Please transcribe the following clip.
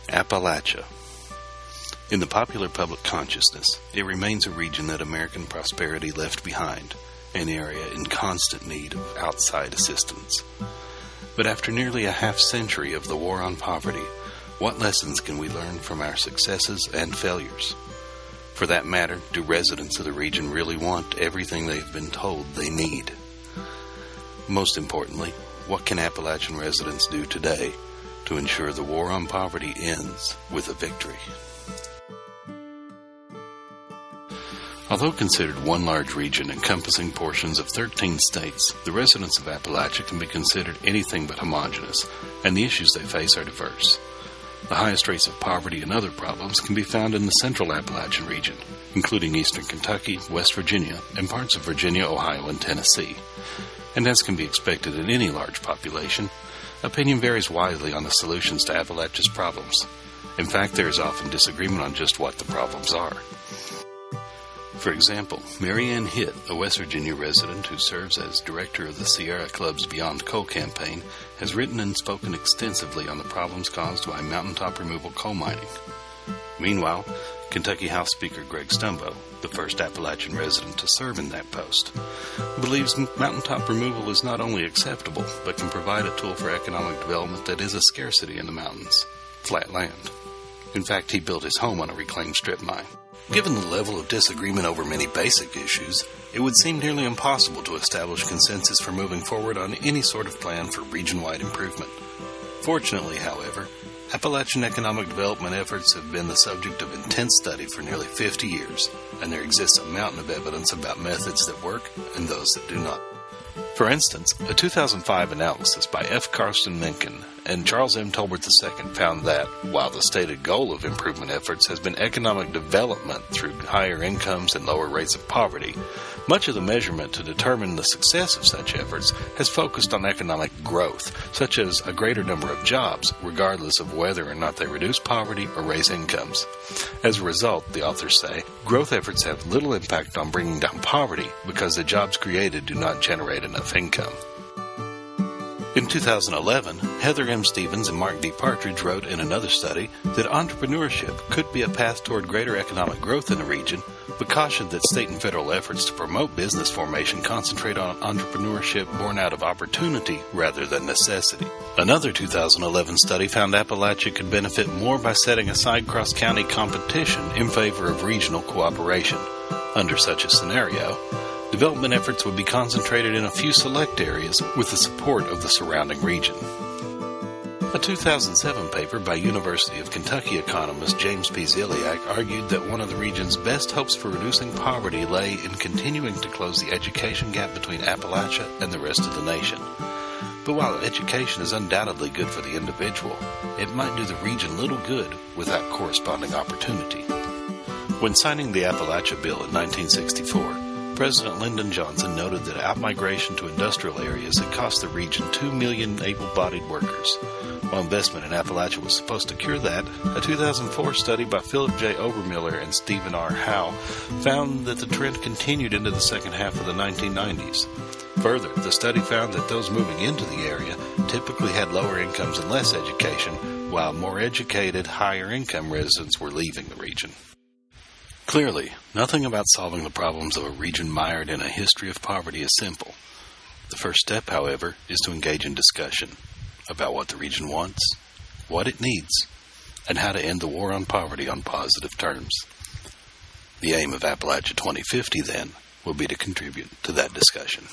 Appalachia. In the popular public consciousness, it remains a region that American prosperity left behind, an area in constant need of outside assistance. But after nearly a half-century of the war on poverty, what lessons can we learn from our successes and failures? For that matter, do residents of the region really want everything they've been told they need? Most importantly, what can Appalachian residents do today to ensure the war on poverty ends with a victory? Although considered one large region encompassing portions of 13 states, the residents of Appalachia can be considered anything but homogeneous, and the issues they face are diverse. The highest rates of poverty and other problems can be found in the central Appalachian region, including eastern Kentucky, West Virginia, and parts of Virginia, Ohio, and Tennessee. And as can be expected in any large population, opinion varies widely on the solutions to Appalachia's problems. In fact, there is often disagreement on just what the problems are. For example, Mary Ann Hitt, a West Virginia resident who serves as director of the Sierra Club's Beyond Coal campaign, has written and spoken extensively on the problems caused by mountaintop removal coal mining. Meanwhile, Kentucky House Speaker Greg Stumbo, the first Appalachian resident to serve in that post, believes mountaintop removal is not only acceptable, but can provide a tool for economic development that is a scarcity in the mountains: flat land. In fact, he built his home on a reclaimed strip mine. Given the level of disagreement over many basic issues, it would seem nearly impossible to establish consensus for moving forward on any sort of plan for region-wide improvement. Fortunately, however, Appalachian economic development efforts have been the subject of intense study for nearly 50 years, and there exists a mountain of evidence about methods that work and those that do not. For instance, a 2005 analysis by F. Carsten Mencken and Charles M. Tolbert II found that, while the stated goal of improvement efforts has been economic development through higher incomes and lower rates of poverty, much of the measurement to determine the success of such efforts has focused on economic growth, such as a greater number of jobs, regardless of whether or not they reduce poverty or raise incomes. As a result, the authors say, growth efforts have little impact on bringing down poverty because the jobs created do not generate enough income. In 2011, Heather M. Stevens and Mark D. Partridge wrote in another study that entrepreneurship could be a path toward greater economic growth in the region, but cautioned that state and federal efforts to promote business formation concentrate on entrepreneurship born out of opportunity rather than necessity. Another 2011 study found Appalachia could benefit more by setting aside cross-county competition in favor of regional cooperation. Under such a scenario, development efforts would be concentrated in a few select areas with the support of the surrounding region. A 2007 paper by University of Kentucky economist James P. Ziliak argued that one of the region's best hopes for reducing poverty lay in continuing to close the education gap between Appalachia and the rest of the nation. But while education is undoubtedly good for the individual, it might do the region little good without corresponding opportunity. When signing the Appalachia Bill in 1964, President Lyndon Johnson noted that outmigration to industrial areas had cost the region 2 million able-bodied workers. While investment in Appalachia was supposed to cure that, a 2004 study by Philip J. Obermiller and Stephen R. Howe found that the trend continued into the second half of the 1990s. Further, the study found that those moving into the area typically had lower incomes and less education, while more educated, higher-income residents were leaving the region. Clearly, nothing about solving the problems of a region mired in a history of poverty is simple. The first step, however, is to engage in discussion about what the region wants, what it needs, and how to end the war on poverty on positive terms. The aim of Appalachia 2050, then, will be to contribute to that discussion.